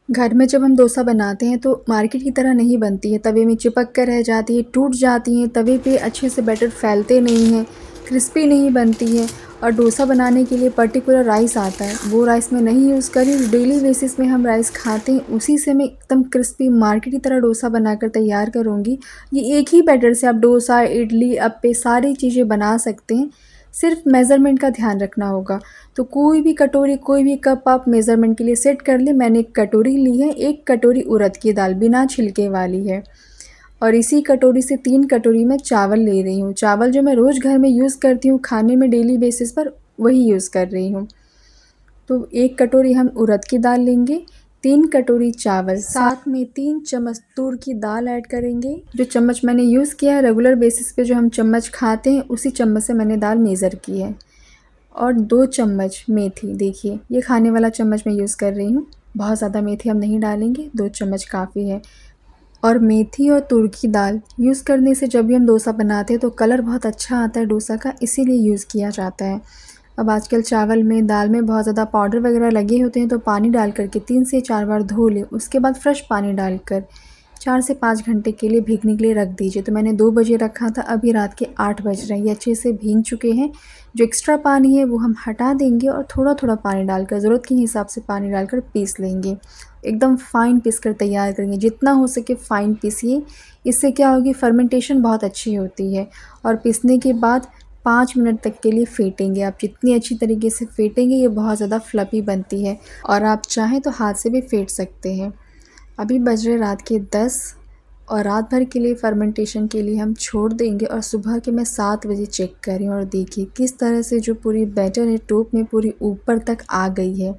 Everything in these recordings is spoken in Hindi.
घर में जब हम डोसा बनाते हैं तो मार्केट की तरह नहीं बनती है, तवे में चिपक कर रह जाती है, टूट जाती हैं, तवे पे अच्छे से बैटर फैलते नहीं हैं, क्रिस्पी नहीं बनती है। और डोसा बनाने के लिए पर्टिकुलर राइस आता है, वो राइस मैं नहीं यूज़ करी, डेली बेसिस में हम राइस खाते हैं, उसी से मैं एकदम क्रिस्पी मार्केट की तरह डोसा बनाकर तैयार करूँगी। ये एक ही बैटर से आप डोसा, इडली, अप्पे सारी चीज़ें बना सकते हैं, सिर्फ मेज़रमेंट का ध्यान रखना होगा। तो कोई भी कटोरी, कोई भी कप आप मेज़रमेंट के लिए सेट कर लें। मैंने एक कटोरी ली है, 1 कटोरी उड़द की दाल बिना छिलके वाली है, और इसी कटोरी से 3 कटोरी मैं चावल ले रही हूँ। चावल जो मैं रोज़ घर में यूज़ करती हूँ खाने में डेली बेसिस पर, वही यूज़ कर रही हूँ। तो 1 कटोरी हम उड़द की दाल लेंगे, 3 कटोरी चावल, साथ में 3 चम्मच तूर की दाल ऐड करेंगे। जो चम्मच मैंने यूज़ किया है रेगुलर बेसिस पे, जो हम चम्मच खाते हैं, उसी चम्मच से मैंने दाल मेज़र की है। और 2 चम्मच मेथी, देखिए ये खाने वाला चम्मच मैं यूज़ कर रही हूँ, बहुत ज़्यादा मेथी हम नहीं डालेंगे, 2 चम्मच काफ़ी है। और मेथी और तुर की दाल यूज़ करने से जब भी हम डोसा बनाते हैं तो कलर बहुत अच्छा आता है डोसा का, इसीलिए यूज़ किया जाता है। अब आजकल चावल में, दाल में बहुत ज़्यादा पाउडर वगैरह लगे होते हैं, तो पानी डाल कर के 3 से 4 बार धो लें, उसके बाद फ्रेश पानी डालकर 4 से 5 घंटे के लिए भीगने के लिए रख दीजिए। तो मैंने 2 बजे रखा था, अभी रात के 8 बज रहे हैं, ये अच्छे से भीग चुके हैं। जो एक्स्ट्रा पानी है वो हम हटा देंगे और थोड़ा-थोड़ा पानी डालकर, ज़रूरत के हिसाब से पानी डालकर पीस लेंगे। एकदम फ़ाइन पीस कर तैयार करेंगे, जितना हो सके फ़ाइन पीसिए। इससे क्या होगी, फर्मेंटेशन बहुत अच्छी होती है। और पीसने के बाद 5 मिनट तक के लिए फेंटेंगे। आप जितनी अच्छी तरीके से फेंटेंगे, ये बहुत ज़्यादा फ्लफ़ी बनती है, और आप चाहें तो हाथ से भी फेंट सकते हैं। अभी बज रहे रात के 10, और रात भर के लिए फर्मेंटेशन के लिए हम छोड़ देंगे। और सुबह के मैं 7 बजे चेक कर रही हूँ, और देखिए किस तरह से जो पूरी बैटर है टोप में पूरी ऊपर तक आ गई है।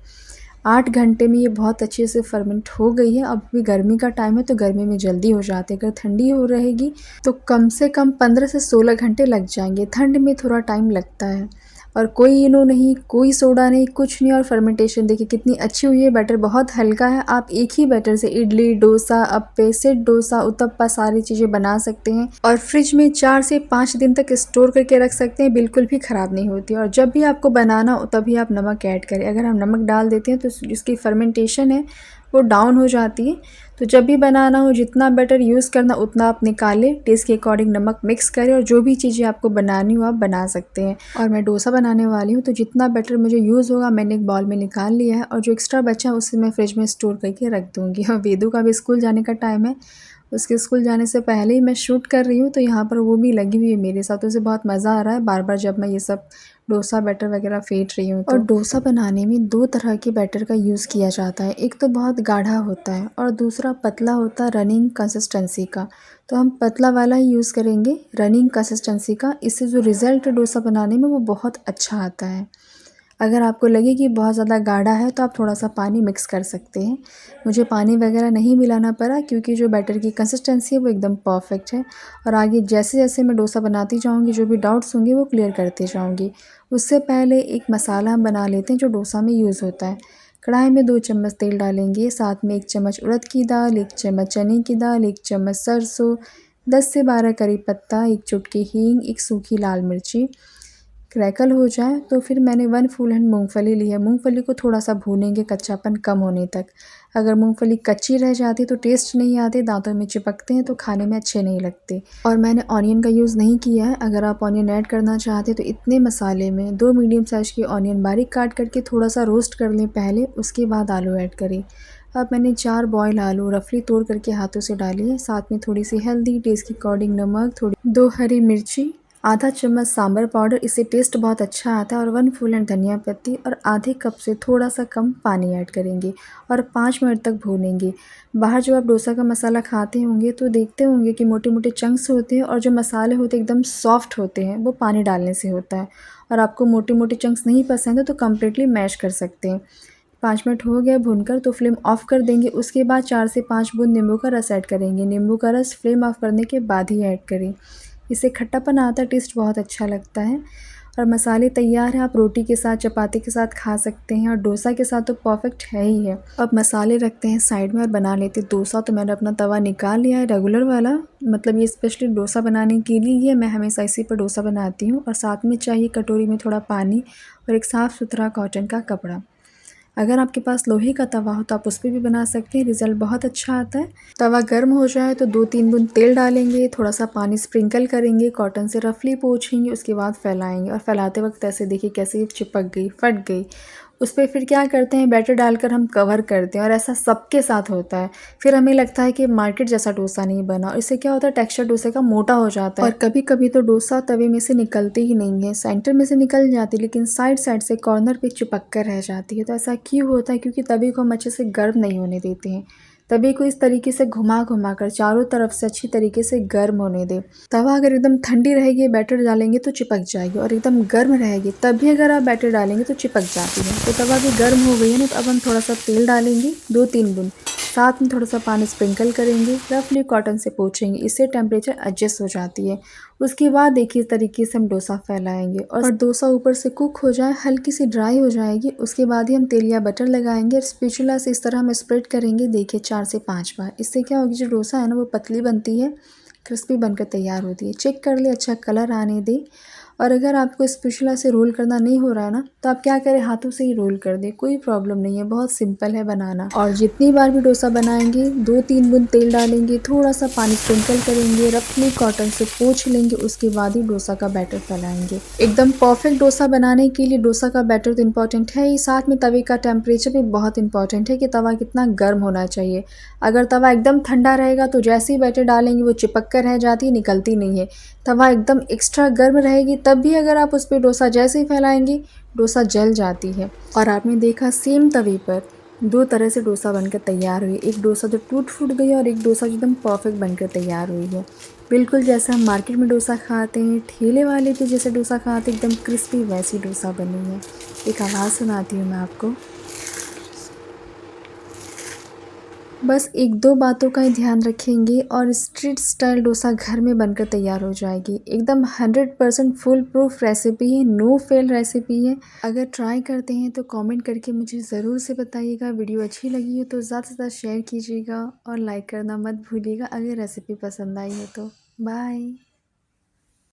8 घंटे में ये बहुत अच्छे से फर्मेंट हो गई है। अब भी गर्मी का टाइम है तो गर्मी में जल्दी हो जाते हैं, अगर ठंडी हो रहेगी तो कम से कम 15 से 16 घंटे लग जाएंगे। ठंड में थोड़ा टाइम लगता है। और कोई इनो नहीं, कोई सोडा नहीं, कुछ नहीं। और फर्मेंटेशन देखिए कितनी अच्छी हुई है, बैटर बहुत हल्का है। आप एक ही बैटर से इडली, डोसा, अप्पे, सेट डोसा, उत्तपा सारी चीज़ें बना सकते हैं, और फ्रिज में 4 से 5 दिन तक स्टोर करके रख सकते हैं, बिल्कुल भी ख़राब नहीं होती। और जब भी आपको बनाना हो तभी आप नमक ऐड करें। अगर हम नमक डाल देते हैं तो जिसकी फर्मेंटेशन है वो डाउन हो जाती है। तो जब भी बनाना हो, जितना बैटर यूज़ करना उतना आप निकालें, टेस्ट के अकॉर्डिंग नमक मिक्स करें, और जो भी चीज़ें आपको बनानी हो आप बना सकते हैं। और मैं डोसा बनाने वाली हूँ, तो जितना बैटर मुझे यूज़ होगा मैंने एक बाउल में निकाल लिया है, और जो एक्स्ट्रा बचा है उसे मैं फ्रिज में स्टोर करके रख दूँगी। और वेदू का भी स्कूल जाने का टाइम है, उसके स्कूल जाने से पहले ही मैं शूट कर रही हूँ, तो यहाँ पर वो भी लगी हुई है मेरे साथ। तो उसे बहुत मज़ा आ रहा है बार बार जब मैं ये सब डोसा बैटर वगैरह फेंट रही हूँ। और डोसा बनाने में 2 तरह के बैटर का यूज़ किया जाता है, एक तो बहुत गाढ़ा होता है और दूसरा पतला होता है, रनिंग कंसिस्टेंसी का। तो हम पतला वाला ही यूज़ करेंगे, रनिंग कंसिस्टेंसी का। इससे जो रिज़ल्ट है डोसा बनाने में वो बहुत अच्छा आता है। अगर आपको लगे कि बहुत ज़्यादा गाढ़ा है तो आप थोड़ा सा पानी मिक्स कर सकते हैं। मुझे पानी वगैरह नहीं मिलाना पड़ा, क्योंकि जो बैटर की कंसिस्टेंसी है वो एकदम परफेक्ट है। और आगे जैसे जैसे मैं डोसा बनाती जाऊंगी, जो भी डाउट्स होंगे वो क्लियर करते जाऊंगी। उससे पहले एक मसाला हम बना लेते हैं जो डोसा में यूज़ होता है। कढ़ाई में 2 चम्मच तेल डालेंगे, साथ में 1 चम्मच उड़द की दाल, 1 चम्मच चने की दाल, 1 चम्मच सरसों, 10 से 12 करी पत्ता, 1 चुटकी हींग, 1 सूखी लाल मिर्ची। क्रैकल हो जाए तो फिर मैंने 1 फुल हैंड मूंगफली ली है। मूंगफली को थोड़ा सा भूनेंगे कच्चापन कम होने तक। अगर मूंगफली कच्ची रह जाती तो टेस्ट नहीं आते, दांतों में चिपकते हैं, तो खाने में अच्छे नहीं लगते। और मैंने ऑनियन का यूज़ नहीं किया है। अगर आप ऑनियन ऐड करना चाहते तो इतने मसाले में 2 मीडियम साइज़ की ऑनियन बारीक काट करके थोड़ा सा रोस्ट कर लें पहले, उसके बाद आलू ऐड करें। अब मैंने 4 बॉयल आलू रफली तोड़ करके हाथों से डाली है, साथ में थोड़ी सी हल्दी, टेस्ट के अकॉर्डिंग नमक, थोड़ी 2 हरी मिर्ची, आधा चम्मच सांभर पाउडर, इससे टेस्ट बहुत अच्छा आता है, और 1 फुल एंड धनिया पत्ती, और आधे कप से थोड़ा सा कम पानी ऐड करेंगे और 5 मिनट तक भूनेंगे। बाहर जो आप डोसा का मसाला खाते होंगे तो देखते होंगे कि मोटे मोटे चंक्स होते हैं, और जो मसाले होते हैं एकदम सॉफ्ट होते हैं, वो पानी डालने से होता है। और आपको मोटे मोटे चंक्स नहीं पसंद है तो कम्प्लीटली मैश कर सकते हैं। 5 मिनट हो गया भूनकर, तो फ्लेम ऑफ़ कर देंगे। उसके बाद 4 से 5 बूंद नींबू का रस ऐड करेंगे। नींबू का रस फ्लेम ऑफ़ करने के बाद ही ऐड करें, इससे खट्टापन आता है, टेस्ट बहुत अच्छा लगता है। और मसाले तैयार हैं, आप रोटी के साथ, चपाती के साथ खा सकते हैं, और डोसा के साथ तो परफेक्ट है ही है। अब मसाले रखते हैं साइड में और बना लेते हैं डोसा। तो मैंने अपना तवा निकाल लिया है, रेगुलर वाला, मतलब ये स्पेशली डोसा बनाने के लिए ही है। मैं हमेशा इसी पर डोसा बनाती हूँ। और साथ में चाहिए कटोरी में थोड़ा पानी और एक साफ़ सुथरा कॉटन का कपड़ा। अगर आपके पास लोहे का तवा हो तो आप उस पर भी बना सकते हैं, रिज़ल्ट बहुत अच्छा आता है। तवा गर्म हो जाए तो 2-3 बूंद तेल डालेंगे, थोड़ा सा पानी स्प्रिंकल करेंगे, कॉटन से रफली पोंछेंगे, उसके बाद फैलाएंगे और फैलाते वक्त ऐसे देखिए कैसे चिपक गई, फट गई। उस पर फिर क्या करते हैं, बैटर डालकर हम कवर करते हैं और ऐसा सबके साथ होता है। फिर हमें लगता है कि मार्केट जैसा डोसा नहीं बना और इससे क्या होता है, टेक्सचर डोसे का मोटा हो जाता है। और कभी कभी तो डोसा तवे में से निकलते ही नहीं है, सेंटर में से निकल जाती है लेकिन साइड साइड से कॉर्नर पे चिपक कर रह जाती है। तो ऐसा क्यों होता है, क्योंकि तवे को हम अच्छे से गर्म नहीं होने देते हैं। तवे को इस तरीके से घुमा घुमा कर चारों तरफ से अच्छी तरीके से गर्म होने दें। तवा अगर एकदम ठंडी रहेगी, बैटर डालेंगे तो चिपक जाएगी, और एकदम गर्म रहेगी तब भी अगर आप बैटर डालेंगे तो चिपक जाती है। तो तवा भी गर्म हो गई है ना, तो अब हम थोड़ा सा तेल डालेंगे, 2-3 बूंद, साथ में थोड़ा सा पानी स्प्रिंकल करेंगे, रफली कॉटन से पोंछेंगे, इससे टेम्परेचर एडजस्ट हो जाती है। उसके बाद देखिए इस तरीके से हम डोसा फैलाएंगे और डोसा ऊपर से कुक हो जाए, हल्की सी ड्राई हो जाएगी, उसके बाद ही हम तेल या बटर लगाएंगे और स्पैचुला से इस तरह हम स्प्रेड करेंगे, देखिए 4 से 5 बार। इससे क्या होगी, जो डोसा है ना वो पतली बनती है, क्रिस्पी बनकर तैयार होती है। चेक कर ले, अच्छा कलर आने दे। और अगर आपको स्पैचुला से रोल करना नहीं हो रहा है ना, तो आप क्या करें, हाथों से ही रोल कर दें, कोई प्रॉब्लम नहीं है, बहुत सिंपल है बनाना। और जितनी बार भी डोसा बनाएंगे 2-3 बूंद तेल डालेंगे, थोड़ा सा पानी स्प्रिंकल करेंगे, रफली कॉटन से पोंछ लेंगे, उसके बाद ही डोसा का बैटर फैलाएंगे। एकदम परफेक्ट डोसा बनाने के लिए डोसा का बैटर तो इम्पॉर्टेंट है ही, साथ में तवे का टेम्परेचर भी बहुत इंपॉर्टेंट है कि तवा कितना गर्म होना चाहिए। अगर तवा एकदम ठंडा रहेगा तो जैसे ही बैटर डालेंगे वो चिपक कर रह जाती है, निकलती नहीं है। तवा एकदम एक्स्ट्रा गर्म रहेगी तब भी अगर आप उस पर डोसा जैसे ही फैलाएंगे, डोसा जल जाती है। और आपने देखा सेम तवे पर 2 तरह से डोसा बनकर तैयार हुई, एक डोसा जो टूट फूट गई और एक डोसा जो एकदम परफेक्ट बनकर तैयार हुई है। बिल्कुल जैसे हम मार्केट में डोसा खाते हैं, ठेले वाले पे जैसे डोसा खाते हैं, एकदम क्रिस्पी वैसी डोसा बनी है। एक आवाज़ सुनाती हूँ मैं आपको। बस 1-2 बातों का ही ध्यान रखेंगे और स्ट्रीट स्टाइल डोसा घर में बनकर तैयार हो जाएगी। एकदम 100% फुल प्रूफ रेसिपी है, नो फेल रेसिपी है। अगर ट्राई करते हैं तो कमेंट करके मुझे ज़रूर से बताइएगा। वीडियो अच्छी लगी हो तो ज़्यादा से ज़्यादा शेयर कीजिएगा और लाइक करना मत भूलिएगा अगर रेसिपी पसंद आई हो तो। बाय।